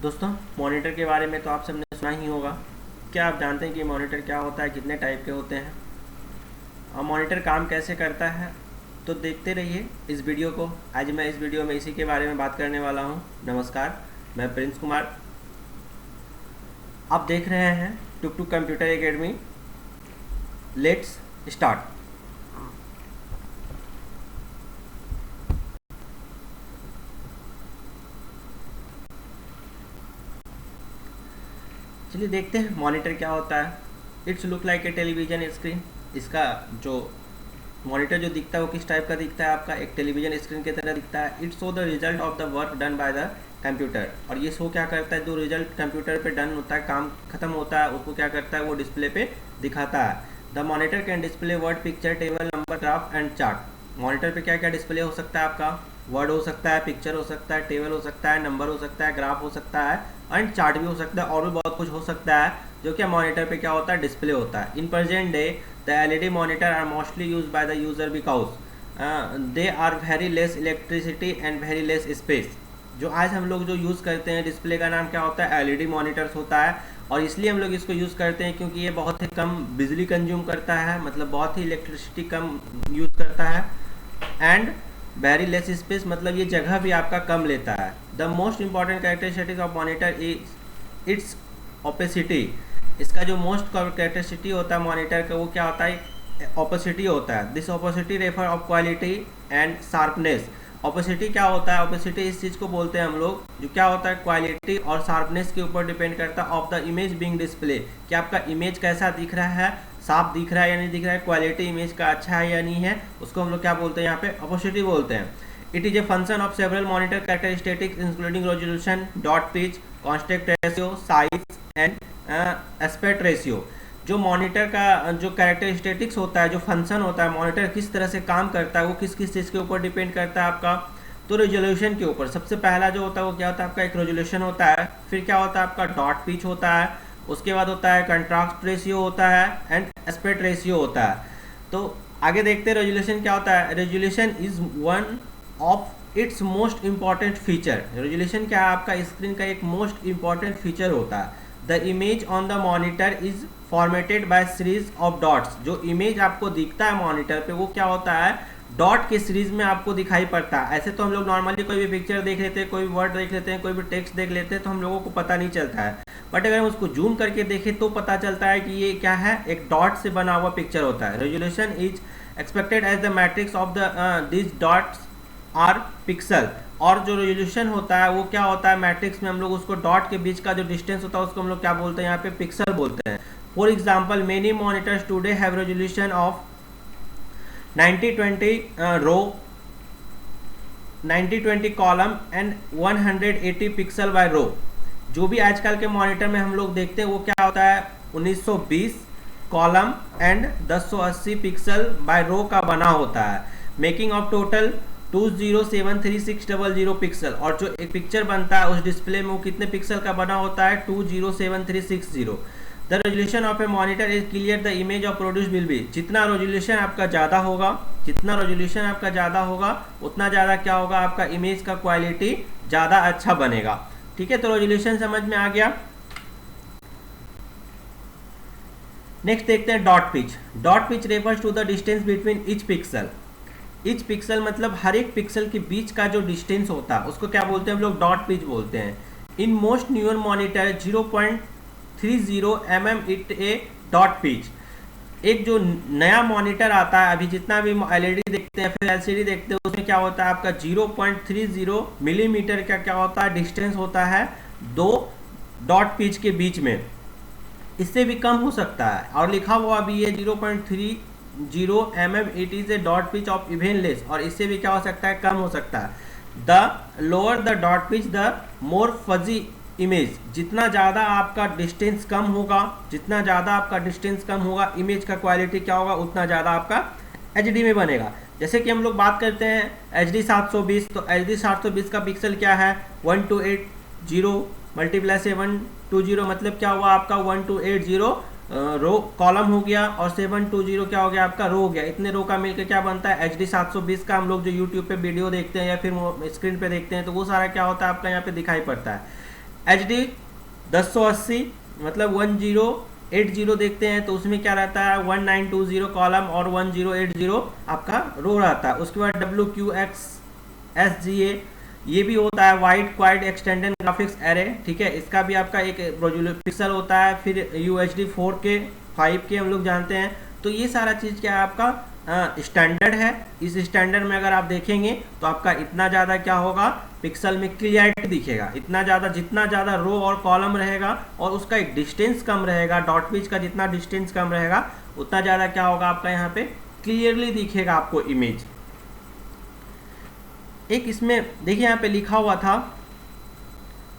दोस्तों, मॉनिटर के बारे में तो आप सबने सुना ही होगा। क्या आप जानते हैं कि मॉनिटर क्या होता है, कितने टाइप के होते हैं और मॉनिटर काम कैसे करता है? तो देखते रहिए इस वीडियो को। आज मैं इस वीडियो में इसी के बारे में बात करने वाला हूं। नमस्कार, मैं प्रिंस कुमार। आप देख रहे हैं टुक टुक कंप्यूटर एकेडमी। Let's start. चलिए देखते हैं मॉनिटर क्या होता है। It's look like a television screen. इसका जो मॉनिटर जो दिखता है वो किस टाइप का दिखता है? आपका एक टेलीविजन स्क्रीन की तरह दिखता है। It show the result of the work done by the computer. और ये शो क्या करता है? जो रिजल्ट कंप्यूटर पे डन होता है, काम खत्म होता है, उसको क्या करता है? वो डिस्प्ले पे दिखाता है। The monitor can display word, picture, table, number, graph and chart. Monitor पे क्या क्या डिस्प्ले हो सकता है आपका? वर्ड हो सकता है, पिक्चर हो सकता है, टेबल हो सकता है, नंबर हो सकता है, ग्राफ हो सकता है एंड चार्ट भी हो सकता है, और भी बहुत कुछ हो सकता है जो कि मॉनिटर पे क्या होता है? डिस्प्ले होता है। In present day the LED monitor are mostly used by the user because they are very less electricity and very less space। जो आज हम लोग जो यूज़ करते हैं डिस्प्ले का नाम क्या होता है? LED मॉनिटर्स होता है। और इसलिए हम लोग इसको यूज़ करते हैं क्योंकि ये बहुत ही कम बिजली कंज्यूम करता है, मतलब बहुत ही इलेक्ट्रिसिटी कम यूज़ करता है। एंड वेरी लेस स्पेस, मतलब ये जगह भी आपका कम लेता है। The most important characteristic of monitor is it's opacity. इसका जो मोस्ट कैरेक्टरिस्टिक होता है मॉनिटर का, वो क्या होता है? ओपेसिटी होता है। This opacity refer of quality and sharpness. Opacity क्या होता है? ओपेसिटी इस चीज़ को बोलते हैं हम लोग, जो क्या होता है क्वालिटी और शार्पनेस के ऊपर डिपेंड करता है of the image being display. कि आपका इमेज कैसा दिख रहा है, साफ दिख रहा है या नहीं दिख रहा है, क्वालिटी इमेज का अच्छा है या नहीं है, उसको हम लोग क्या बोलते हैं? यहाँ पे ओपेसिटी बोलते हैं। It is a function of several monitor characteristics including resolution, dot pitch, constant ratio, size and aspect ratio. जो मॉनिटर का जो कैरेक्टरिस्टिक्स होता है, जो फंक्शन होता है, मॉनिटर किस तरह से काम करता है, वो किस किस चीज़ के ऊपर डिपेंड करता है आपका? तो रेजोल्यूशन के ऊपर। सबसे पहला जो होता है वो क्या होता है आपका? एक रेजोल्यूशन होता है। फिर क्या होता है आपका? डॉट पिच होता है। उसके बाद होता है कंट्रास्ट रेशियो होता है एंड एस्पेक्ट रेशियो होता है। तो आगे देखते हैं रेजोल्यूशन क्या होता है। Resolution is one of its most important feature. Resolution क्या है? आपका स्क्रीन का एक मोस्ट इंपॉर्टेंट फीचर होता है। The image on the monitor is formatted bye series of dots. जो इमेज आपको दिखता है मॉनिटर पे, वो क्या होता है? डॉट के सीरीज में आपको दिखाई पड़ता है। ऐसे तो हम लोग नॉर्मली कोई भी पिक्चर देख लेते हैं, कोई भी वर्ड देख लेते हैं, कोई भी टेक्स्ट देख लेते हैं, तो हम लोगों को पता नहीं चलता है। बट अगर हम उसको जूम करके देखें तो पता चलता है कि ये क्या है? एक डॉट से बना हुआ पिक्चर होता है। Resolution is expected as the matrix of the this dots are pixel. और जो रेजोल्यूशन होता है वो क्या होता है? मैट्रिक्स में हम लोग उसको डॉट के बीच का जो डिस्टेंस होता है उसको हम लोग क्या बोलते हैं? यहाँ पे पिक्सल बोलते हैं। For example, many monitors today have resolution of 9020 row, 9020 column and 180 pixel by row. जो भी आजकल के मॉनिटर में हम लोग देखते हैं वो क्या होता है? 1920 कॉलम एंड 1080 पिक्सल बाय रो का बना होता है, मेकिंग ऑफ टोटल 2073600 पिक्सल। और जो एक पिक्चर बनता है उस डिस्प्ले में वो कितने पिक्सल का बना होता है? 2073660। The resolution of A monitor is clear the image of produce will be. जितना रेजोल्यूशन आपका ज़्यादा होगा, जितना रेजोल्यूशन आपका ज़्यादा होगा, उतना ज़्यादा क्या होगा? आपका इमेज का क्वालिटी ज़्यादा अच्छा बनेगा। ठीक है, तो रेजोल्यूशन समझ में आ गया। नेक्स्ट देखते हैं dot pitch. Dot pitch refers to the distance between each pixel. Each pixel मतलब हर एक पिक्सल के बीच का जो डिस्टेंस होता है उसको क्या बोलते हैं हम लोग? डॉट पिच बोलते हैं। In most newer monitor 0.30 mm it A dot pitch. एक जो नया मॉनिटर आता है, अभी जितना भी एलईडी देखते हैं फिर एलसीडी देखते हैं, उसमें क्या होता है आपका? 0.30 मिलीमीटर का क्या होता है? डिस्टेंस होता है दो डॉट पिच के बीच में। इससे भी कम हो सकता है, और लिखा हुआ भी है 0.30 mm it is a dot pitch of even less. और इससे भी क्या हो सकता है? कम हो सकता है। The lower the dot pitch the more fuzzy image. जितना ज़्यादा आपका डिस्टेंस कम होगा, जितना ज़्यादा आपका डिस्टेंस कम होगा, इमेज का क्वालिटी क्या होगा? उतना ज़्यादा आपका HD में बनेगा। जैसे कि हम लोग बात करते हैं HD 720, तो HD 720 का पिक्सल क्या है? 1280 मल्टीप्लाई से 120, मतलब क्या हुआ आपका? 1280 रो कॉलम हो गया और 720 क्या हो गया आपका? रो हो गया। इतने रो का मिलकर क्या बनता है? HD 720 का। हम लोग जो यूट्यूब पे वीडियो देखते हैं या फिर स्क्रीन पे देखते हैं तो वो सारा क्या होता है आपका? यहाँ पे दिखाई पड़ता है। HD 1080 मतलब 1080 देखते हैं तो उसमें क्या रहता है 1920 कॉलम और 1080 आपका रो रहता है। उसके बाद WQXSGA ये भी होता है wide quite extended graphics array, ठीक है, इसका भी आपका एक पिक्सल होता है। फिर UHD 4K 5K हम लोग जानते हैं। तो ये सारा चीज़ क्या है आपका स्टैंडर्ड है। इस स्टैंडर्ड में अगर आप देखेंगे तो आपका इतना ज़्यादा क्या होगा पिक्सल में क्लियरिटी दिखेगा, इतना ज़्यादा, जितना ज़्यादा रो और कॉलम रहेगा और उसका एक डिस्टेंस कम रहेगा, डॉट पिच का जितना डिस्टेंस कम रहेगा उतना ज़्यादा क्या होगा आपका यहाँ पे क्लियरली दिखेगा आपको इमेज। एक इसमें देखिए यहाँ पे लिखा हुआ था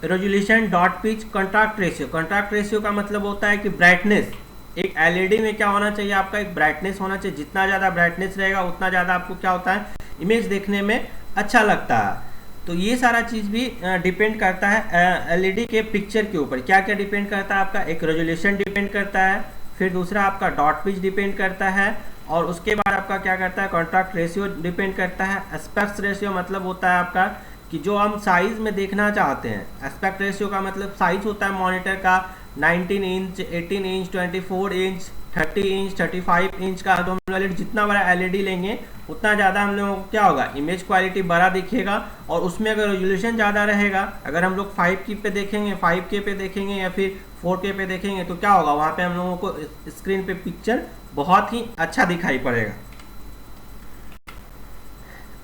resolution, dot pitch, contrast ratio. Contrast ratio का मतलब होता है कि ब्राइटनेस, एक एलईडी में क्या होना चाहिए आपका एक ब्राइटनेस होना चाहिए, जितना ज़्यादा ब्राइटनेस रहेगा उतना ज़्यादा आपको क्या होता है इमेज देखने में अच्छा लगता है। तो ये सारा चीज़ भी डिपेंड करता है एलईडी के पिक्चर के ऊपर। क्या क्या डिपेंड करता है आपका, एक रेजोल्यूशन डिपेंड करता है, फिर दूसरा आपका डॉट पिच डिपेंड करता है, और उसके बाद आपका क्या करता है कॉन्ट्रास्ट रेशियो डिपेंड करता है। एस्पेक्ट रेशियो मतलब होता है आपका कि जो हम साइज में देखना चाहते हैं। एस्पेक्ट रेशियो का मतलब साइज होता है मॉनिटर का 19 inch, 18 inch, 24 inch, 30 inch, 35 inch का। तो हम लोग जितना बड़ा एलईडी लेंगे उतना ज़्यादा हम लोगों को क्या होगा इमेज क्वालिटी बड़ा दिखेगा। और उसमें अगर रेजोल्यूशन ज़्यादा रहेगा, अगर हम लोग 5K पे देखेंगे, 5K पे देखेंगे या फिर 4K पे देखेंगे तो क्या होगा वहाँ पे हम लोगों को स्क्रीन पे पिक्चर बहुत ही अच्छा दिखाई पड़ेगा।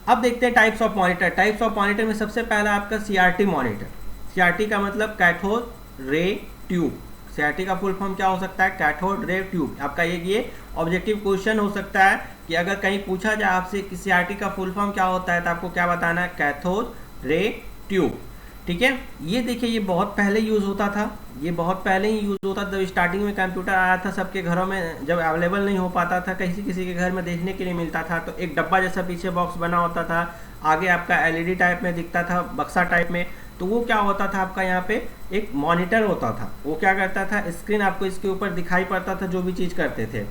अब देखते हैं types of monitor. Types of monitor में सबसे पहला आपका CRT मॉनिटर। CRT का मतलब कैथोड रे ट्यूब। CRT का फुल फॉर्म क्या हो सकता है कैथोड रे ट्यूब। आपका ये ऑब्जेक्टिव क्वेश्चन हो सकता है कि अगर कहीं पूछा जाए आपसे कि CRT का फुल फॉर्म क्या होता है तो आपको क्या बताना है कैथोड रे ट्यूब, ठीक है। ये देखिए ये बहुत पहले यूज़ होता था, ये बहुत पहले ही यूज़ होता था। जब स्टार्टिंग में कंप्यूटर आया था सबके घरों में, जब अवेलेबल नहीं हो पाता था, किसी किसी के घर में देखने के लिए मिलता था, तो एक डब्बा जैसा पीछे बॉक्स बना होता था, आगे आपका एलईडी टाइप में दिखता था, बक्सा टाइप में। तो वो क्या होता था आपका यहाँ पे एक मॉनिटर होता था। वो क्या करता था स्क्रीन आपको इसके ऊपर दिखाई पड़ता था जो भी चीज़ करते थे।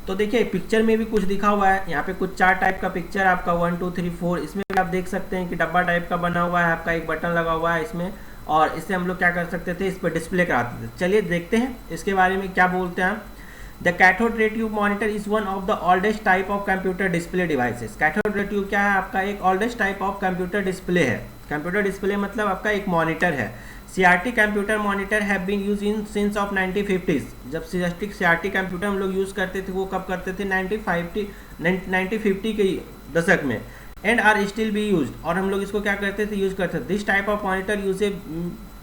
तो देखिए पिक्चर में भी कुछ दिखा हुआ है यहाँ पे, कुछ 4 टाइप का पिक्चर आपका 1 2 3 4। इसमें भी आप देख सकते हैं कि डब्बा टाइप का बना हुआ है, आपका एक बटन लगा हुआ है इसमें, और इससे हम लोग क्या कर सकते थे इस पर डिस्प्ले कराते थे। चलिए देखते हैं इसके बारे में क्या बोलते हैं। The cathode ray tube monitor is one of the oldest type of computer display devices. Cathode ray tube क्या है आपका एक oldest type of computer display है। कंप्यूटर डिस्प्ले मतलब आपका एक मॉनिटर है। CRT computer monitor have been use in since of 1950s। जब CRT कंप्यूटर हम लोग यूज़ करते थे वो कब करते थे 1950 के दशक में। And are still be use, और हम लोग इसको क्या करते थे यूज़ करते थे। This type of monitor use a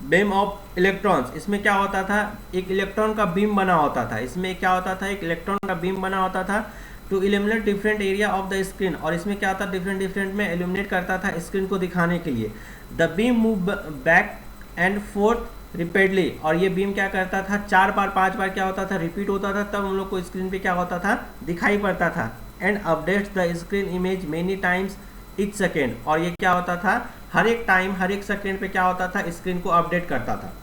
beam of electrons. इसमें क्या होता था एक इलेक्ट्रॉन का बीम बना होता था, इसमें क्या होता था एक इलेक्ट्रॉन का बीम बना होता था to illuminate different area of the screen. और इसमें क्या होता डिफरेंट में इल्यूमिनेट करता था स्क्रीन को दिखाने के लिए। The beam move back and fourth repeatedly, और ये बीम क्या करता था 4 बार 5 बार क्या होता था रिपीट होता था, तब हम लोग को स्क्रीन पे क्या होता था दिखाई पड़ता था। And updates the screen image many times each second, और ये क्या होता था हर एक टाइम हर एक सेकेंड पे क्या होता था स्क्रीन को अपडेट करता था।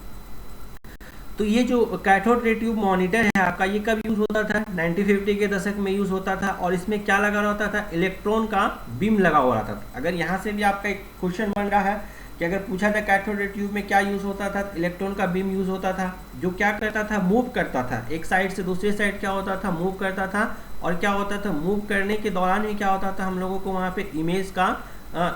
तो ये जो कैथोड रे ट्यूब मॉनिटर है आपका ये कब यूज़ होता था 1950 के दशक में यूज़ होता था। और इसमें क्या लगा होता था इलेक्ट्रॉन का बीम लगा हुआ रहता था। अगर यहाँ से भी आपका एक क्वेश्चन बन रहा है कि अगर पूछा था कैथोड रे ट्यूब में क्या यूज़ होता था, इलेक्ट्रॉन का बीम यूज़ होता था जो क्या करता था मूव करता था, एक साइड से दूसरी साइड क्या होता था मूव करता था। और क्या होता था मूव करने के दौरान ही क्या होता था हम लोगों को वहाँ पे इमेज का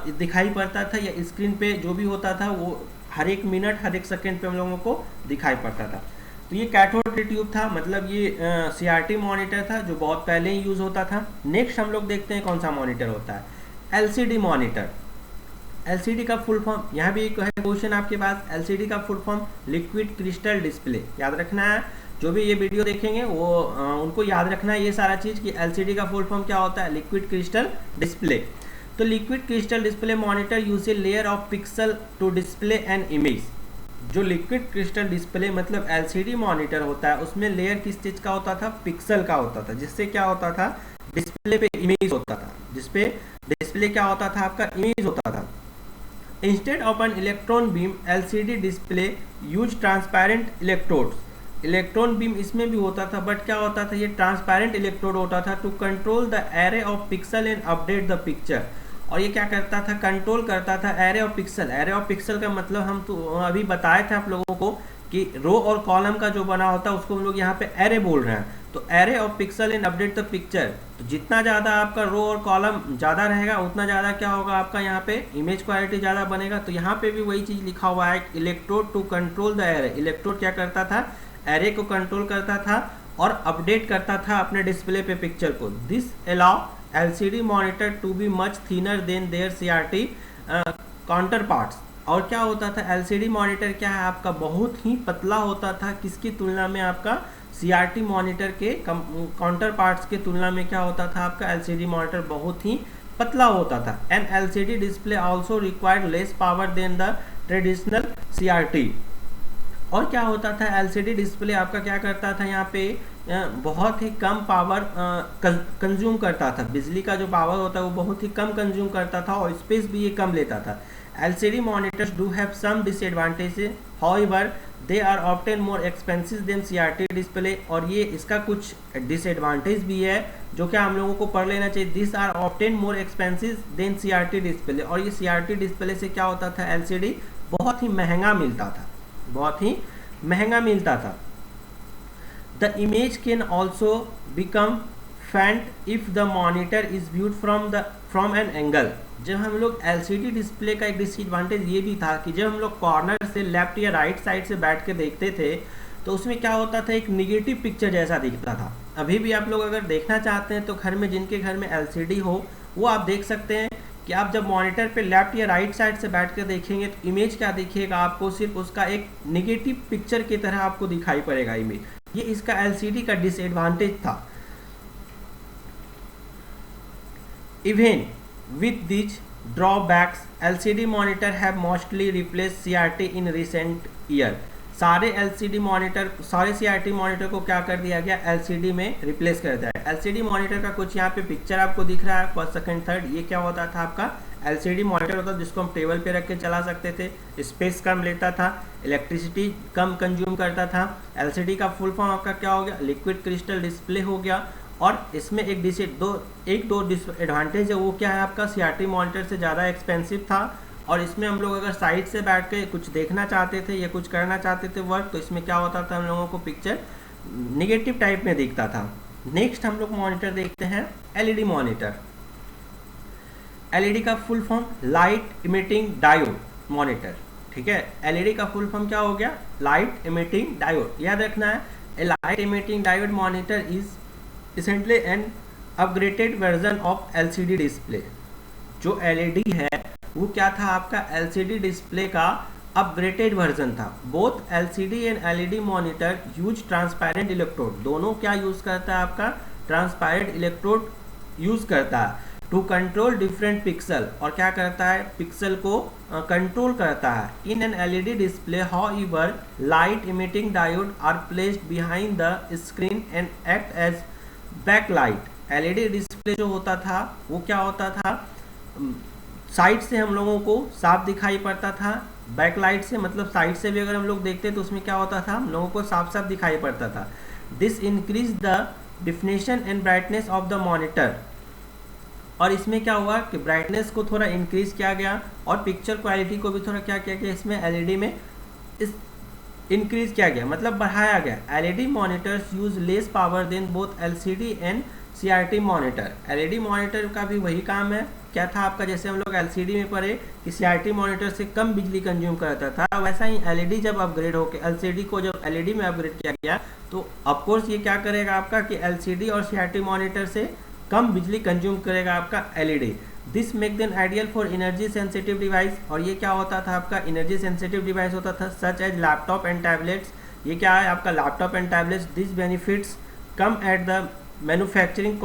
दिखाई पड़ता था, या स्क्रीन पे जो भी होता था वो हर एक मिनट हर एक सेकेंड पे हम लोगों को दिखाई पड़ता था। तो ये कैथोड रे ट्यूब था, मतलब ये CRT मॉनिटर था जो बहुत पहले ही यूज़ होता था। नेक्स्ट हम लोग देखते हैं कौन सा मॉनिटर होता है LCD मॉनिटर। LCD का फुल फॉर्म, यहाँ भी एक है क्वेश्चन आपके पास, LCD का full form liquid crystal display. याद रखना है जो भी ये वीडियो देखेंगे वो उनको याद रखना है ये सारा चीज़ कि LCD का फुल फॉर्म क्या होता है लिक्विड क्रिस्टल डिस्प्ले। तो liquid crystal display monitor use a layer of pixel to display an image. जो लिक्विड क्रिस्टल डिस्प्ले मतलब LCD मॉनिटर होता है उसमें लेयर किस चीज़ का होता था पिक्सल का होता था, जिससे क्या होता था डिस्प्ले पे इमेज होता था, जिसपे डिस्प्ले क्या होता था आपका इमेज होता था। Instead of an electron beam LCD display use transparent electrodes. Electron beam इसमें भी होता था बट क्या होता था ये ट्रांसपेरेंट इलेक्ट्रोड होता था to control the array of pixel and update the picture. और ये क्या करता था, कंट्रोल करता था array of pixel. Array of pixel का मतलब हम तो अभी बताए थे आप लोगों को कि रो और कॉलम का जो बना होता है उसको हम लोग यहाँ पे एरे बोल रहे हैं। तो array of pixel in update the picture, तो जितना ज़्यादा आपका रो और कॉलम ज़्यादा रहेगा उतना ज़्यादा क्या होगा आपका यहाँ पे इमेज क्वालिटी ज़्यादा बनेगा। तो यहाँ पे भी वही चीज़ लिखा हुआ है, electrode to control the array. Electrode क्या करता था, एरे को कंट्रोल करता था और अपडेट करता था अपने डिस्प्ले पे पिक्चर को। This allow LCD monitor to be much thinner than their CRT counterparts. और क्या होता था, LCD मॉनिटर क्या है आपका बहुत ही पतला होता था, किसकी तुलना में, आपका CRT मॉनिटर के काउंटर पार्ट्स के तुलना में क्या होता था आपका LCD मॉनिटर बहुत ही पतला होता था। An LCD display also required less power than the traditional CRT। और क्या होता था, LCD डिस्प्ले आपका क्या करता था यहाँ पे बहुत ही कम पावर कंज्यूम करता था। बिजली का जो पावर होता है वो बहुत ही कम कंज्यूम करता था और स्पेस भी ये कम लेता था। LCD monitors do have some disadvantages, however they are often more expensive than CRT display। और ये इसका कुछ डिसएडवांटेज भी है जो कि हम लोगों को पढ़ लेना चाहिए। These are often more expensive than CRT display। और ये CRT डिस्प्ले से क्या होता था, LCD बहुत ही महंगा मिलता था, बहुत ही महंगा मिलता था। The image can also become faint if the monitor is viewed from an angle। जब हम लोग LCD डिस्प्ले का एक डिसएडवांटेज ये भी था कि जब हम लोग कॉर्नर से लेफ्ट या राइट साइड से बैठ के देखते थे तो उसमें क्या होता था, एक निगेटिव पिक्चर जैसा दिखता था। अभी भी आप लोग अगर देखना चाहते हैं तो घर में, जिनके घर में LCD हो वो आप देख सकते हैं कि आप जब मॉनिटर पे लेफ्ट या राइट साइड से बैठ कर देखेंगे तो इमेज क्या दिखेगा आपको, सिर्फ उसका एक निगेटिव पिक्चर की तरह आपको दिखाई पड़ेगा इमेज। ये इसका LCD का डिसएडवांटेज था। Even with these drawbacks, LCD monitor have mostly replaced CRT in recent year। सारे CRT मॉनिटर को क्या कर दिया गया, LCD में रिप्लेस कर दिया है। LCD मॉनिटर का कुछ यहाँ पे पिक्चर आपको दिख रहा है, फर्स्ट सेकंड थर्ड। ये क्या होता था आपका LCD मॉनिटर होता था जिसको हम टेबल पे रख के चला सकते थे, स्पेस कम लेता था, इलेक्ट्रिसिटी कम कंज्यूम करता था। LCD का फुल फॉर्म आपका क्या हो गया, लिक्विड क्रिस्टल डिस्प्ले हो गया। और इसमें एक दो डिसएडवांटेज है, वो क्या है आपका, CRT मॉनिटर से ज़्यादा एक्सपेंसिव था और इसमें हम लोग अगर साइड से बैठ के कुछ देखना चाहते थे या कुछ करना चाहते थे वर्क, तो इसमें क्या होता था, हम लोगों को पिक्चर निगेटिव टाइप में दिखता था। नेक्स्ट हम लोग मॉनिटर देखते हैं LED मॉनिटर। LED का full form light emitting diode monitor, ठीक है। LED का फुल फॉर्म क्या हो गया, लाइट इमिटिंग डायोड। याद रखना है, a light emitting diode monitor is recently an upgraded version of LCD display. जो LED है वो क्या था आपका, LCD डिस्प्ले का अपग्रेडेड वर्जन था। Both LCD and LED monitor use transparent electrode. दोनों क्या यूज करता है आपका, ट्रांसपेरेंट इलेक्ट्रोड यूज करता है टू कंट्रोल डिफरेंट पिक्सल। और क्या करता है, पिक्सल को कंट्रोल करता है। In an LED display however light emitting diode are placed behind the screen and act as backlight. LED display जो होता था वो क्या होता था, साइड से हम लोगों को साफ दिखाई पड़ता था, बैकलाइट से मतलब साइड से भी अगर हम लोग देखते तो उसमें क्या होता था, हम लोगों को साफ साफ दिखाई पड़ता था। This increase the definition and brightness of the monitor. और इसमें क्या हुआ कि ब्राइटनेस को थोड़ा इंक्रीज किया गया और पिक्चर क्वालिटी को भी थोड़ा क्या किया गया, इसमें LED में इस इंक्रीज किया गया, मतलब बढ़ाया गया। LED monitors use less power than both LCD and CRT monitor. LED monitor का भी वही काम है, क्या था आपका, जैसे हम लोग LCD में पढ़े कि CRT मॉनिटर से कम बिजली कंज्यूम करता था, वैसा ही LED जब अपग्रेड होकर LCD को जब LED में अपग्रेड किया गया तो ऑफकोर्स ये क्या करेगा आपका कि LCD और CRT मॉनिटर से कम बिजली कंज्यूम करेगा आपका LED। This make then ideal for energy sensitive device. और ये क्या होता था आपका, एनर्जी सेंसिटिव डिवाइस होता था, such as laptop and tablets. ये क्या है आपका, laptop and tablets. This benefits come at the manufacturing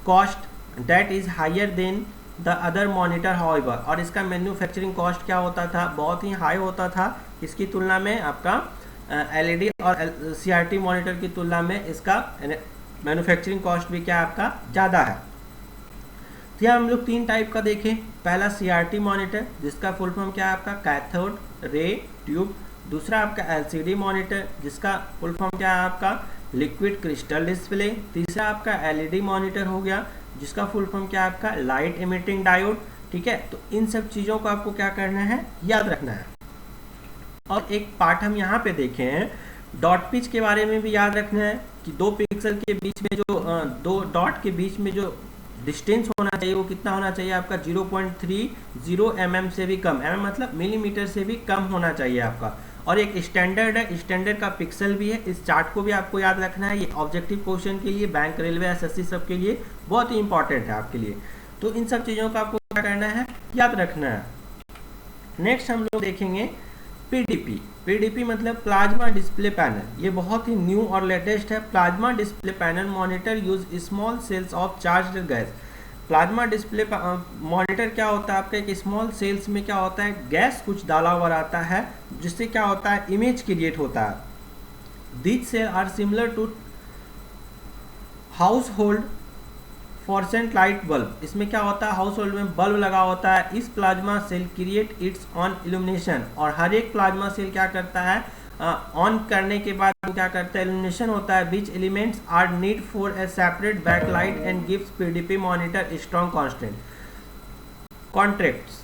cost that is higher than the other monitor however. और इसका मैन्युफैक्चरिंग कॉस्ट क्या होता था, बहुत ही हाई होता था इसकी तुलना में, आपका LED और CRT मॉनिटर की तुलना में इसका मैन्युफैक्चरिंग कॉस्ट भी क्या आपका ज़्यादा है। तो यहाँ हम लोग तीन टाइप का देखें। पहला CRT मॉनिटर जिसका फुल फॉर्म क्या है आपका, कैथोड रे ट्यूब। दूसरा आपका LCD मॉनिटर जिसका फुल फॉर्म क्या है आपका, लिक्विड क्रिस्टल डिस्प्ले। तीसरा आपका LED मॉनिटर हो गया जिसका फुल फॉर्म क्या है आपका, लाइट इमिटिंग डायोड। ठीक है, तो इन सब चीज़ों को आपको क्या करना है, याद रखना है। और एक पार्ट हम यहाँ पे देखे हैं, डॉट पिच के बारे में भी याद रखना है कि दो पिक्सल के बीच में जो दो डॉट के बीच में जो डिस्टेंस होना चाहिए वो कितना होना चाहिए आपका, 0.30 mm से भी कम, mm मतलब मिलीमीटर से भी कम होना चाहिए आपका। और एक स्टैंडर्ड है, स्टैंडर्ड का पिक्सल भी है। इस चार्ट को भी आपको याद रखना है, ये ऑब्जेक्टिव क्वेश्चन के लिए, बैंक, रेलवे, एसएससी सब के लिए बहुत ही इंपॉर्टेंट है आपके लिए। तो इन सब चीज़ों का आपको क्या करना है, याद रखना है। नेक्स्ट हम लोग देखेंगे पीडीपी। पीडीपी मतलब प्लाज्मा डिस्प्ले पैनल। ये बहुत ही न्यू और लेटेस्ट है। Plasma display panel monitor use small cells of charged gas. Plasma display monitor क्या होता है आपका, एक स्मॉल सेल्स में क्या होता है, गैस कुछ डाला हुआ रहता है, जिससे क्या होता है, इमेज क्रिएट होता है। These cell are similar to household fluorescent light bulb. इसमें क्या होता है, हाउस होल्ड में बल्ब लगा होता है। इस plasma cell create its own illumination. और हर एक प्लाज्मा सेल क्या करता है, ऑन करने के बाद क्या करता है, इल्यूमिनेशन होता है। Which elements are need for a separate backlight and gives PDP monitor strong contracts.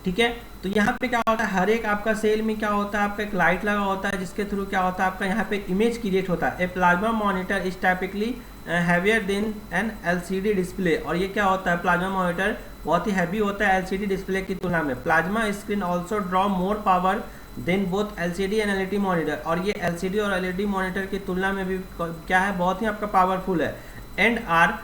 ठीक है, तो यहाँ पे क्या होता है, हर एक आपका सेल में क्या होता है, आपका एक लाइट लगा होता है, जिसके थ्रू क्या होता है आपका यहाँ पे इमेज क्रिएट होता है। A plasma monitor is typically heavier than an LCD display. और ये क्या होता है, प्लाज्मा मॉनिटर बहुत ही हैवी होता है एलसीडी डिस्प्ले की तुलना में। Plasma screen also draw more power than both LCD and LED monitor. और ये एलसीडी और एलईडी मॉनिटर की तुलना में भी क्या है, बहुत ही आपका पावरफुल है। And are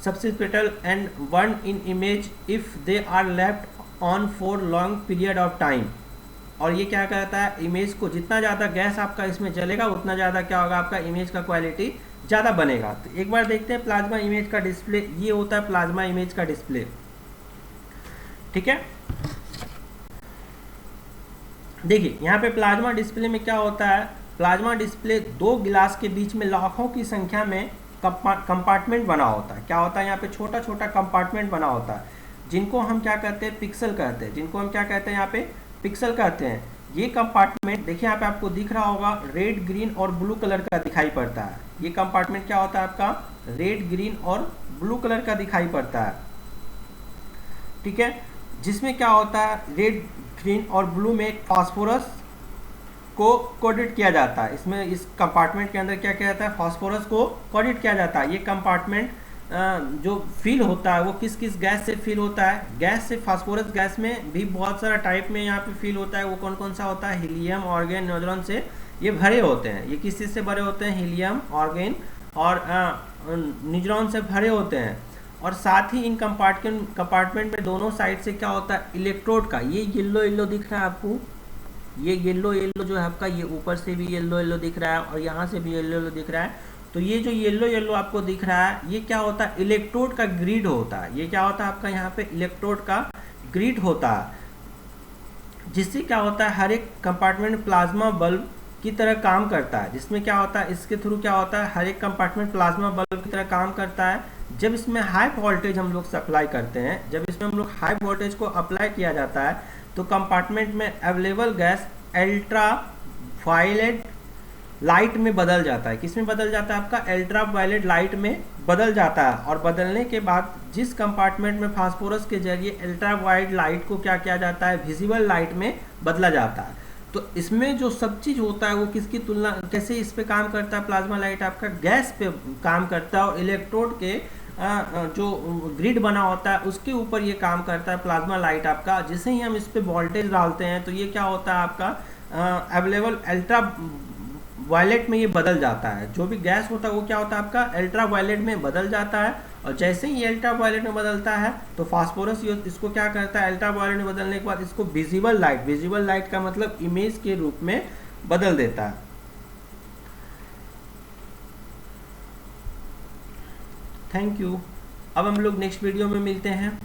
substantial and one in image if they are left on for long period of time। और ये क्या करता है, इमेज को जितना ज़्यादा गैस आपका इसमें जलेगा उतना ज़्यादा क्या होगा, आपका इमेज का क्वालिटी ज़्यादा बनेगा। तो एक बार देखते हैं प्लाज्मा इमेज का डिस्प्ले। ये होता है प्लाज्मा इमेज का डिस्प्ले। ठीक है, देखिए यहाँ पे प्लाज्मा डिस्प्ले में क्या होता है, प्लाज्मा डिस्प्ले दो गिलास के बीच में लाखों की संख्या में कंपार्टमेंट बना होता है। क्या होता है, यहाँ पे छोटा छोटा कंपार्टमेंट बना होता है, जिनको हम क्या कहते हैं, पिक्सल कहते हैं। जिनको हम क्या कहते हैं, यहाँ पे पिक्सल कहते हैं। ये कंपार्टमेंट देखिए यहाँ पे आपको दिख रहा होगा, रेड, ग्रीन और ब्लू कलर का दिखाई पड़ता है। ये कंपार्टमेंट क्या होता है आपका, रेड, ग्रीन और ब्लू कलर का दिखाई पड़ता है। ठीक है, जिसमें क्या होता है, रेड, ग्रीन और ब्लू में फास्फोरस को कोडेड किया जाता है। इसमें इस कंपार्टमेंट के अंदर क्या किया जाता है, फास्फोरस को कोडेड किया जाता है। ये कंपार्टमेंट जो फिल होता है वो किस किस गैस से फिल होता है, गैस से, फास्फोरस गैस में भी बहुत सारा टाइप में यहाँ पे फिल होता है। वो कौन कौन सा होता है, हीलियम, ऑर्गेन, न्यूट्रॉन से ये भरे होते हैं। ये किस चीज़ से भरे होते हैं, हीलियम, ऑर्गेन और न्यूट्रॉन से भरे होते हैं। और साथ ही इन कंपार्टमेंट में दोनों साइड से क्या होता है, इलेक्ट्रोड का, ये येलो येलो दिख रहा है आपको, ये येलो येलो जो है आपका, ये ऊपर से भी येलो येलो दिख रहा है और यहाँ से भी येलो येलो दिख रहा है। तो ये जो येलो येलो आपको दिख रहा है, ये क्या होता है, इलेक्ट्रोड का ग्रिड होता है। ये क्या होता है आपका, यहाँ पे इलेक्ट्रोड का ग्रिड होता है, जिससे क्या होता है, हर एक कंपार्टमेंट प्लाज्मा बल्ब की तरह काम करता है। जिसमें क्या होता है, इसके थ्रू क्या होता है, हर एक कंपार्टमेंट प्लाज्मा बल्ब की तरह काम करता है। जब इसमें हाई वोल्टेज हम लोग सप्लाई करते हैं, जब इसमें हम लोग हाई वोल्टेज को अप्लाई किया जाता है, तो कंपार्टमेंट में available gas ultraviolet light में बदल जाता है। किस में बदल जाता है आपका, अल्ट्रा वायलेट लाइट में बदल जाता है। और बदलने के बाद जिस कंपार्टमेंट में फास्फोरस के जरिए अल्ट्रा वायलेट लाइट को क्या किया जाता है, विजिबल लाइट में बदला जाता है। तो इसमें जो सब चीज़ होता है वो किसकी तुलना, कैसे इस पे काम करता है, प्लाज्मा लाइट आपका गैस पे काम करता है और इलेक्ट्रोड के जो ग्रिड बना होता है उसके ऊपर ये काम करता है प्लाज्मा लाइट आपका। जैसे ही हम इस पे वोल्टेज डालते हैं तो ये क्या होता है आपका, अवेलेबल अल्ट्रा वायलेट में ये बदल जाता है। जो भी गैस होता है वो क्या होता है आपका, अल्ट्रा वायलेट में बदल जाता है। और जैसे ही अल्ट्रा वायलेट में बदलता है तो फास्फोरस इसको क्या करता है, अल्ट्रा वायलेट में बदलने के बाद इसको विजिबल लाइट का मतलब इमेज के रूप में बदल देता है। Thank you. अब हम लोग नेक्स्ट वीडियो में मिलते हैं।